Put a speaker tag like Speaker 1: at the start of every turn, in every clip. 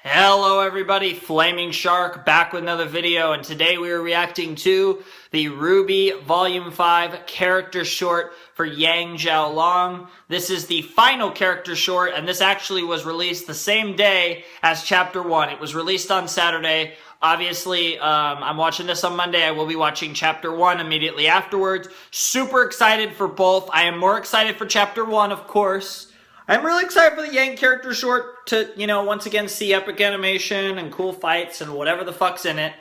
Speaker 1: Hello everybody, Flaming Shark back with another video, and today we are reacting to the RWBY Volume 5 character short for Yang Xiaolong. This is the final character short, and this actually was released the same day as Chapter 1. It was released on Saturday. Obviously, I'm watching this on Monday. I will be watching Chapter 1 immediately afterwards. Super excited for both. I am more excited for Chapter 1, of course. I'm really excited for the Yang character short to, once again see epic animation and cool fights and whatever the fuck's in it.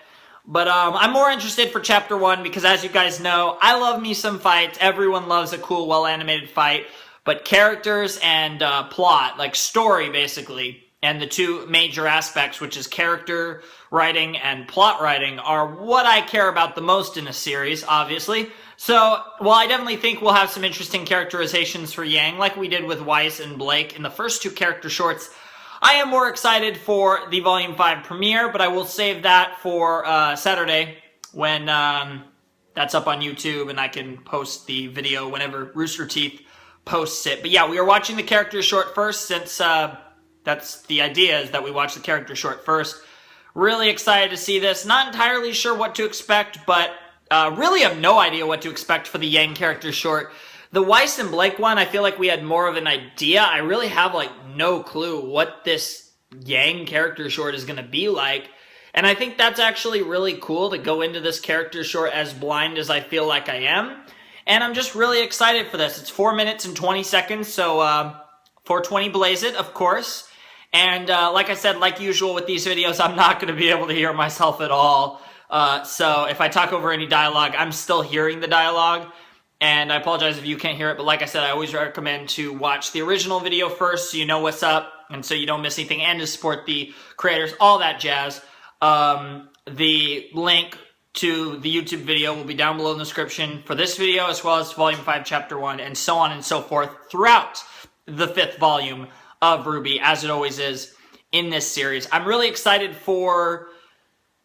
Speaker 1: But I'm more interested for Chapter 1 because, as you guys know, I love me some fights. Everyone loves a cool, well-animated fight. But characters and plot, like story, basically, and the two major aspects, which is character writing and plot writing, are what I care about the most in a series, obviously. So, while I definitely think we'll have some interesting characterizations for Yang, like we did with Weiss and Blake in the first two character shorts, I am more excited for the Volume 5 premiere, but I will save that for Saturday when that's up on YouTube and I can post the video whenever Rooster Teeth posts it. But yeah, we are watching the character short first since that's the idea, is that we watch the character short first. Really excited to see this. Not entirely sure what to expect, but really have no idea what to expect for the Yang character short. The Weiss and Blake one, I feel like we had more of an idea. I really have, no clue what this Yang character short is going to be like. And I think that's actually really cool to go into this character short as blind as I feel like I am. And I'm just really excited for this. It's 4 minutes and 20 seconds, so 420 blaze it, of course. And like I said, like usual with these videos, I'm not going to be able to hear myself at all. So if I talk over any dialogue, I'm still hearing the dialogue, and I apologize if you can't hear it, but like I said, I always recommend to watch the original video first so you know what's up, and so you don't miss anything, and to support the creators, all that jazz. The link to the YouTube video will be down below in the description for this video, as well as Volume 5, Chapter 1, and so on and so forth throughout the 5th volume of RWBY, as it always is in this series. I'm really excited for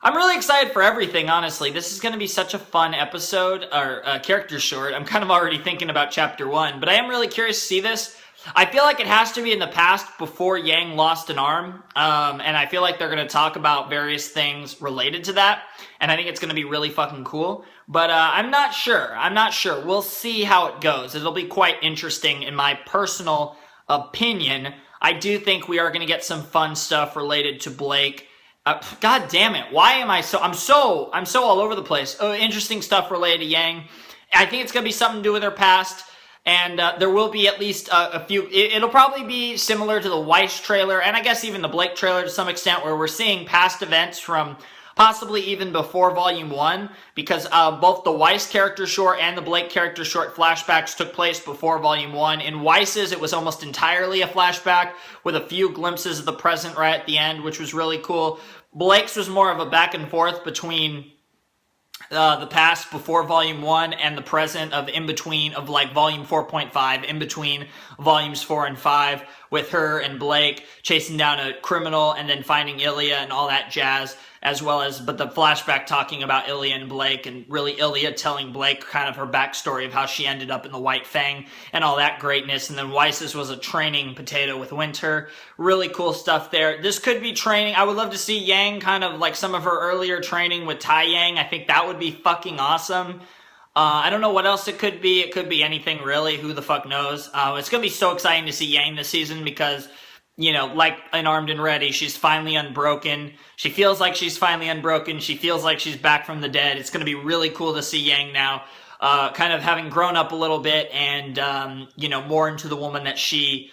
Speaker 1: everything, honestly. This is going to be such a fun episode, or character short. I'm kind of already thinking about Chapter 1, but I am really curious to see this. I feel like it has to be in the past before Yang lost an arm, and I feel like they're going to talk about various things related to that, and I think it's going to be really fucking cool. But I'm not sure. We'll see how it goes. It'll be quite interesting in my personal opinion. I do think we are going to get some fun stuff related to Blake. God damn it! Why am I'm so all over the place. Interesting stuff related to Yang. I think it's gonna be something to do with her past, and there will be at least a few. It'll probably be similar to the Weiss trailer, and I guess even the Blake trailer to some extent, where we're seeing past events from possibly even before Volume 1, because both the Weiss character short and the Blake character short flashbacks took place before Volume 1. In Weiss's, it was almost entirely a flashback, with a few glimpses of the present right at the end, which was really cool. Blake's was more of a back and forth between the past before Volume 1 and the present of in between of Volume 4.5, in between Volumes 4 and 5, with her and Blake chasing down a criminal and then finding Ilya and all that jazz, as well as, but the flashback talking about Ilya and Blake, and really Ilya telling Blake kind of her backstory of how she ended up in the White Fang and all that greatness. And then Weiss's was a training potato with Winter. Really cool stuff there. This could be training. I would love to see Yang kind of like some of her earlier training with Tai Yang. I think that would be fucking awesome. I don't know what else it could be. It could be anything, really. Who the fuck knows? It's going to be so exciting to see Yang this season because, like in Armed and Ready, she's finally unbroken. She feels like she's finally unbroken. She feels like she's back from the dead. It's going to be really cool to see Yang now, kind of having grown up a little bit and, more into the woman that she,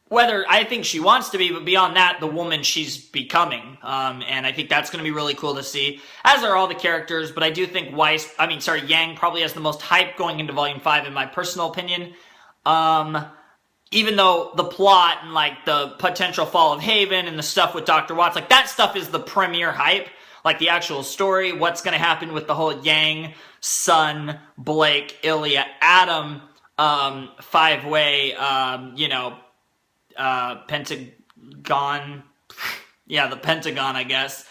Speaker 1: whether I think she wants to be, but beyond that, the woman she's becoming. And I think that's going to be really cool to see, as are all the characters. But I do think Yang probably has the most hype going into Volume 5, in my personal opinion. Even though the plot and, the potential fall of Haven and the stuff with Dr. Watts, that stuff is the premier hype. The actual story, what's going to happen with the whole Yang, Sun, Blake, Ilya, Adam, five-way, Pentagon, yeah, the Pentagon, I guess,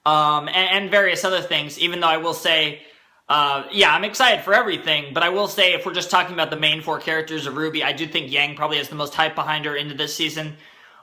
Speaker 1: and various other things, even though I will say, I'm excited for everything, but I will say, if we're just talking about the main 4 characters of RWBY, I do think Yang probably has the most hype behind her into this season,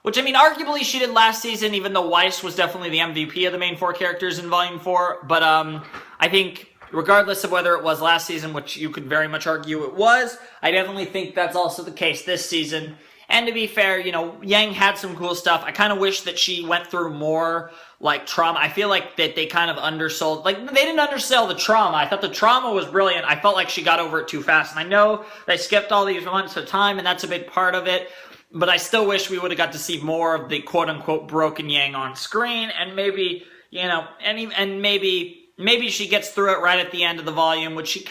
Speaker 1: which, I mean, arguably she did last season, even though Weiss was definitely the MVP of the main 4 characters in Volume 4. But I think, regardless of whether it was last season, which you could very much argue it was, I definitely think that's also the case this season. And to be fair, you know, Yang had some cool stuff. I kind of wish that she went through more, like, trauma. I feel like that they kind of undersold, like, they didn't undersell the trauma. I thought the trauma was brilliant. I felt like she got over it too fast. And I know they skipped all these months of time, and that's a big part of it. But I still wish we would have got to see more of the quote-unquote broken Yang on screen. And maybe, you know, maybe she gets through it right at the end of the volume, which she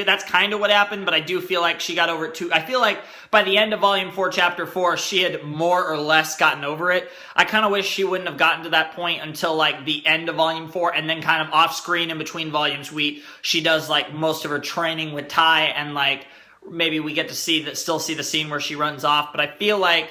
Speaker 1: that's kind of what happened, but I do feel like she got over it too. I feel like by the end of Volume 4, Chapter 4, she had more or less gotten over it. I kind of wish she wouldn't have gotten to that point until, like, the end of Volume 4, and then kind of off-screen in between volumes, she does, like, most of her training with Tai, and, like, maybe we get to still see the scene where she runs off, but I feel like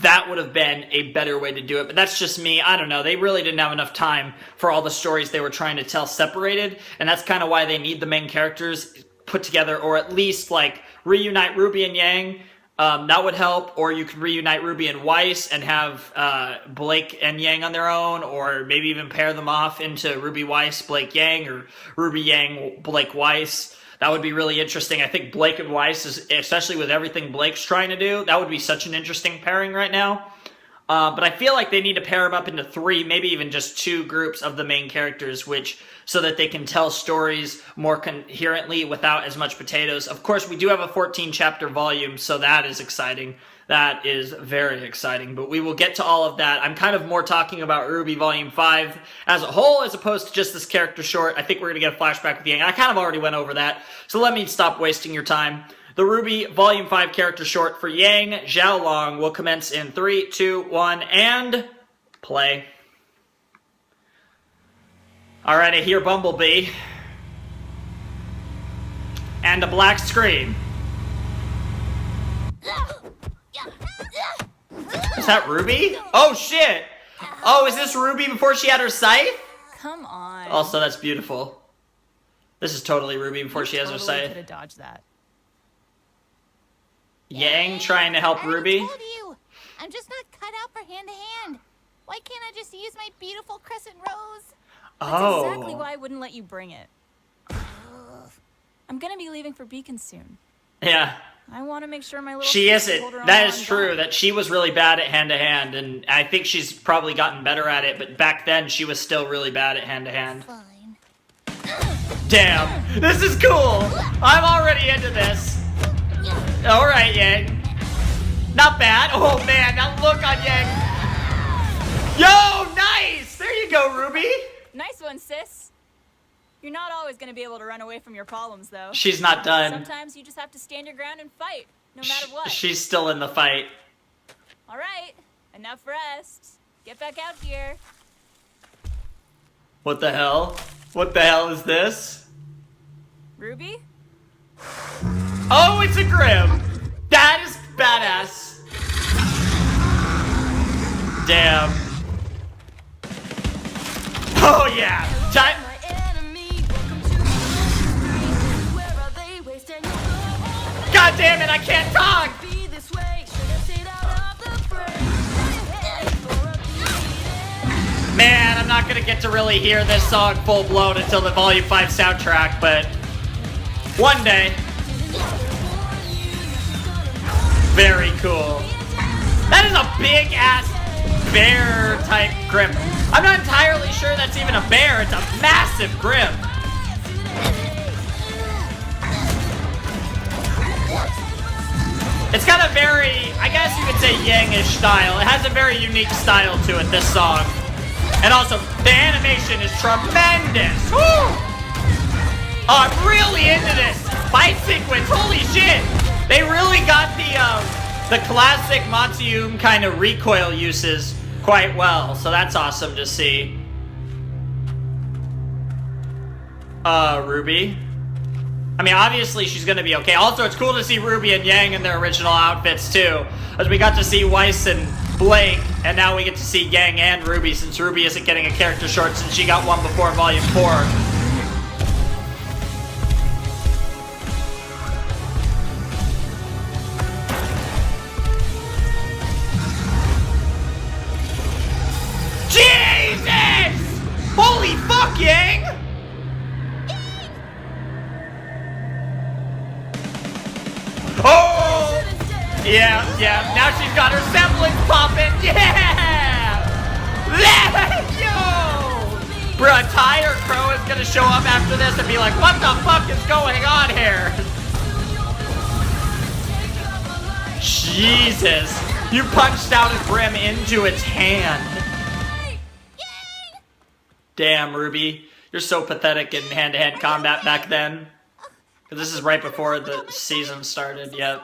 Speaker 1: that would have been a better way to do it. But that's just me. I don't know. They really didn't have enough time for all the stories they were trying to tell separated, and that's kind of why they need the main characters put together, or at least, like, reunite RWBY and Yang. That would help. Or you could reunite RWBY and Weiss and have Blake and Yang on their own, or maybe even pair them off into RWBY Weiss, Blake Yang, or RWBY Yang, Blake Weiss. That would be really interesting. I think Blake and Weiss, especially with everything Blake's trying to do, that would be such an interesting pairing right now. But I feel like they need to pair them up into 3, maybe even just 2 groups of the main characters, so that they can tell stories more coherently without as much potatoes. Of course, we do have a 14-chapter volume, so that is exciting. That is very exciting, but we will get to all of that. I'm kind of more talking about RWBY Volume 5 as a whole, as opposed to just this character short. I think we're going to get a flashback with Yang. I kind of already went over that, so let me stop wasting your time. The RWBY Volume 5 character short for Yang Xiaolong will commence in 3, 2, 1, and play. Alright, I hear Bumblebee. And a black screen. Is that RWBY? Oh, shit! Oh, is this RWBY before she had her scythe?
Speaker 2: Come on.
Speaker 1: Also, that's beautiful. This is totally RWBY before she has her scythe.
Speaker 2: Could have dodged that.
Speaker 1: Yang trying to help RWBY.
Speaker 3: I told you. I'm just not cut out for hand-to-hand. Why can't I just use my beautiful crescent rose?
Speaker 1: Oh.
Speaker 2: That's exactly why I wouldn't let you bring it. I'm gonna be leaving for Beacon soon.
Speaker 1: Yeah.
Speaker 2: I want to make sure my little
Speaker 1: She isn't.
Speaker 2: hold her own
Speaker 1: That is
Speaker 2: on
Speaker 1: true,
Speaker 2: God.
Speaker 1: that she was really bad at hand-to-hand, and I think she's probably gotten better at it, but back then she was still really bad at hand-to-hand.
Speaker 3: Fine.
Speaker 1: Damn. This is cool. I'm already into this. Alright, Yang. Not bad. Oh, man, that look on Yang. Yo, nice! There you go, RWBY.
Speaker 2: Nice one, sis. You're not always going to be able to run away from your problems, though.
Speaker 1: She's not done.
Speaker 2: Sometimes you just have to stand your ground and fight, no matter what.
Speaker 1: She's still in the fight.
Speaker 2: All right, enough rest. Get back out here.
Speaker 1: What the hell? What the hell is this?
Speaker 2: RWBY?
Speaker 1: Oh, it's a Grim. That is badass. Damn. Oh, yeah. Time. God damn it, I can't talk! Man, I'm not gonna get to really hear this song full blown until the Volume 5 soundtrack, but one day. Very cool. That is a big ass bear type Grim. I'm not entirely sure that's even a bear, it's a massive Grim. It's got a very, I guess you could say Yang-ish style. It has a very unique style to it, this song. And also, the animation is tremendous. Woo! Oh, I'm really into this. Fight sequence, holy shit. They really got the classic Matsuum kind of recoil uses quite well. So that's awesome to see. RWBY. I mean, obviously she's going to be okay. Also, it's cool to see RWBY and Yang in their original outfits, too. As we got to see Weiss and Blake, and now we get to see Yang and RWBY, since RWBY isn't getting a character short since she got one before Volume 4. fuck, Yang? Oh! Yeah. Now she's got her semblance popping. Yeah! Yo! Bruh, Ty or Crow is gonna show up after this and be like, what the fuck is going on here? Jesus. You punched out his brim into its hand. Damn, RWBY. You're so pathetic in hand-to-hand combat back then. This is right before the season started. Yep.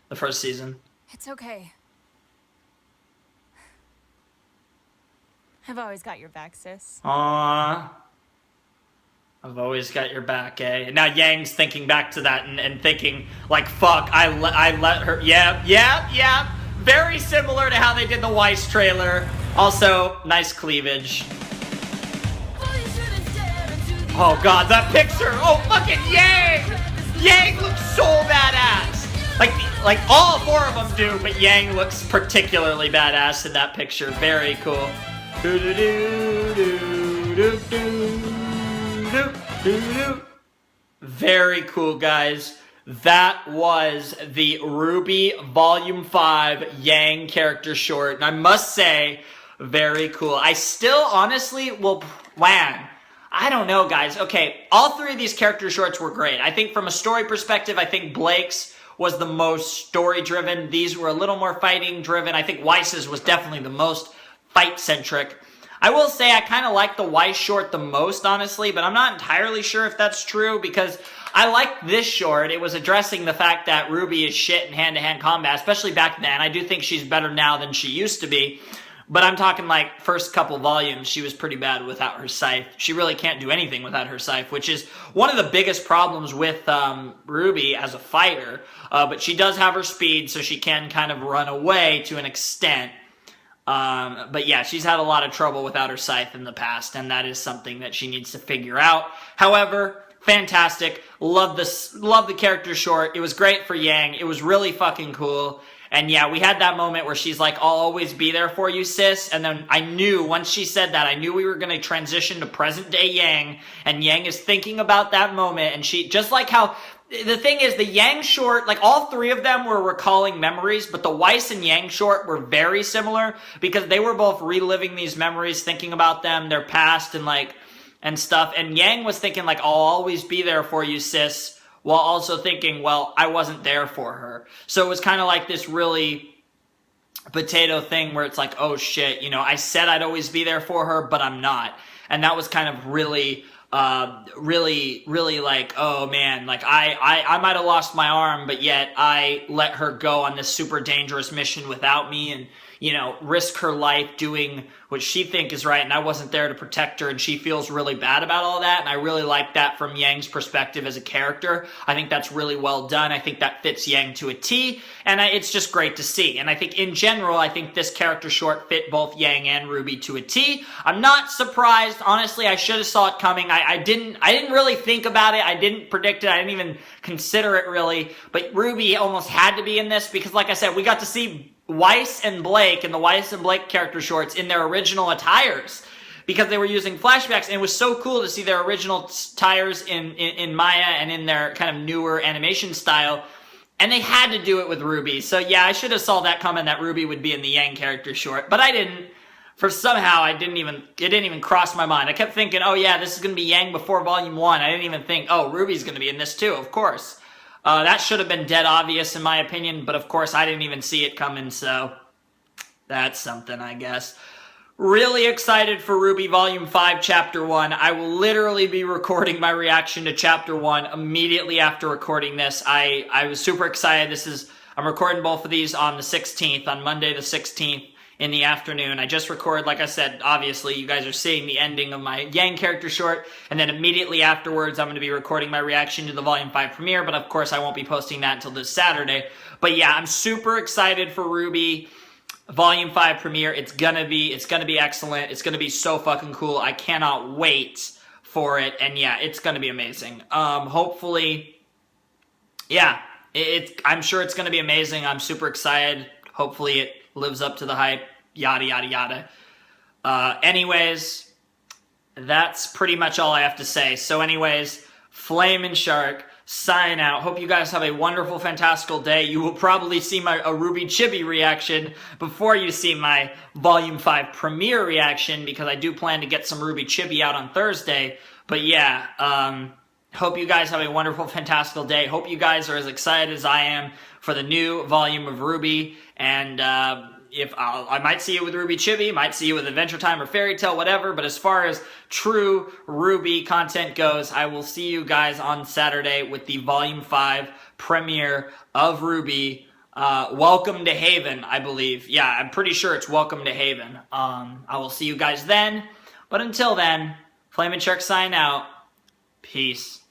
Speaker 1: The first season.
Speaker 2: It's okay. I've always got your back, sis.
Speaker 1: Aww. I've always got your back, eh? And now Yang's thinking back to that and thinking, like, fuck, I let her... Yeah. Very similar to how they did the Weiss trailer. Also, nice cleavage. Oh, God, that picture! Oh, fucking Yang! Yang looks so badass! Like all four of them do, but Yang looks particularly badass in that picture. Very cool. Very cool, guys. That was the RWBY Volume 5 Yang character short. And I must say, very cool. I still honestly will plan. I don't know, guys. Okay, all three of these character shorts were great. I think from a story perspective, I think Blake's was the most story-driven. These were a little more fighting-driven. I think Weiss's was definitely the most fight-centric. I will say I kind of like the Weiss short the most, honestly, but I'm not entirely sure if that's true because I like this short. It was addressing the fact that RWBY is shit in hand-to-hand combat, especially back then. I do think she's better now than she used to be. But I'm talking like first couple volumes, she was pretty bad without her scythe. She really can't do anything without her scythe, which is one of the biggest problems with RWBY as a fighter. But she does have her speed, so she can kind of run away to an extent. But yeah, she's had a lot of trouble without her scythe in the past, and that is something that she needs to figure out. However, fantastic. Love the character short. It was great for Yang. It was really fucking cool. And yeah, we had that moment where she's like, I'll always be there for you, sis. And then I knew, once she said that, I knew we were going to transition to present day Yang. And Yang is thinking about that moment. And she, just like how, the thing is, the Yang short, like all three of them were recalling memories, but the Weiss and Yang short were very similar because they were both reliving these memories, thinking about them, their past and stuff. And Yang was thinking like, I'll always be there for you, sis. While also thinking, well, I wasn't there for her. So it was kind of like this really potato thing where it's like, oh shit, you know, I said I'd always be there for her, but I'm not. And that was kind of really like, oh man, like I might have lost my arm, but yet I let her go on this super dangerous mission without me and, you know, risk her life doing what she think is right, and I wasn't there to protect her, and she feels really bad about all that, and I really like that from Yang's perspective as a character. I think that's really well done. I think that fits Yang to a T, and it's just great to see. And I think in general, I think this character short fit both Yang and RWBY to a T. I'm not surprised. Honestly, I should have saw it coming. I didn't really think about it. I didn't predict it. I didn't even consider it really, but RWBY almost had to be in this because, like I said, we got to see Weiss and Blake and the Weiss and Blake character shorts in their original attires because they were using flashbacks, and it was so cool to see their original attires in Maya and in their kind of newer animation style, and they had to do it with RWBY. So yeah, I should have saw that coming, that RWBY would be in the Yang character short, but I didn't. It didn't even cross my mind. I kept thinking, oh yeah, this is going to be Yang before Volume 1. I didn't even think, oh, RWBY's going to be in this too, of course. That should have been dead obvious in my opinion, but of course I didn't even see it coming, so that's something, I guess. Really excited for RWBY Volume 5, Chapter 1. I will literally be recording my reaction to Chapter 1 immediately after recording this. I was super excited. I'm recording both of these on the 16th, on Monday the 16th. In the afternoon. I just recorded, like I said, obviously you guys are seeing the ending of my Yang character short, and then immediately afterwards I'm going to be recording my reaction to the Volume 5 premiere, but of course I won't be posting that until this Saturday. But yeah, I'm super excited for RWBY Volume 5 premiere. It's gonna be excellent. It's gonna be so fucking cool. I cannot wait for it, and yeah, it's gonna be amazing. Hopefully, yeah, I'm sure it's gonna be amazing. I'm super excited. Hopefully it lives up to the hype, yada, yada, yada. Anyways, that's pretty much all I have to say. So anyways, Flamin' Shark, sign out. Hope you guys have a wonderful, fantastical day. You will probably see my RWBY Chibi reaction before you see my Volume 5 premiere reaction, because I do plan to get some RWBY Chibi out on Thursday. But yeah, hope you guys have a wonderful, fantastical day. Hope you guys are as excited as I am for the new volume of RWBY. And if I might see you with RWBY Chibi, might see you with Adventure Time or Fairy Tale, whatever. But as far as true RWBY content goes, I will see you guys on Saturday with the Volume 5 premiere of RWBY. Welcome to Haven, I believe. Yeah, I'm pretty sure it's Welcome to Haven. I will see you guys then. But until then, Flamin' Shark sign out. Peace.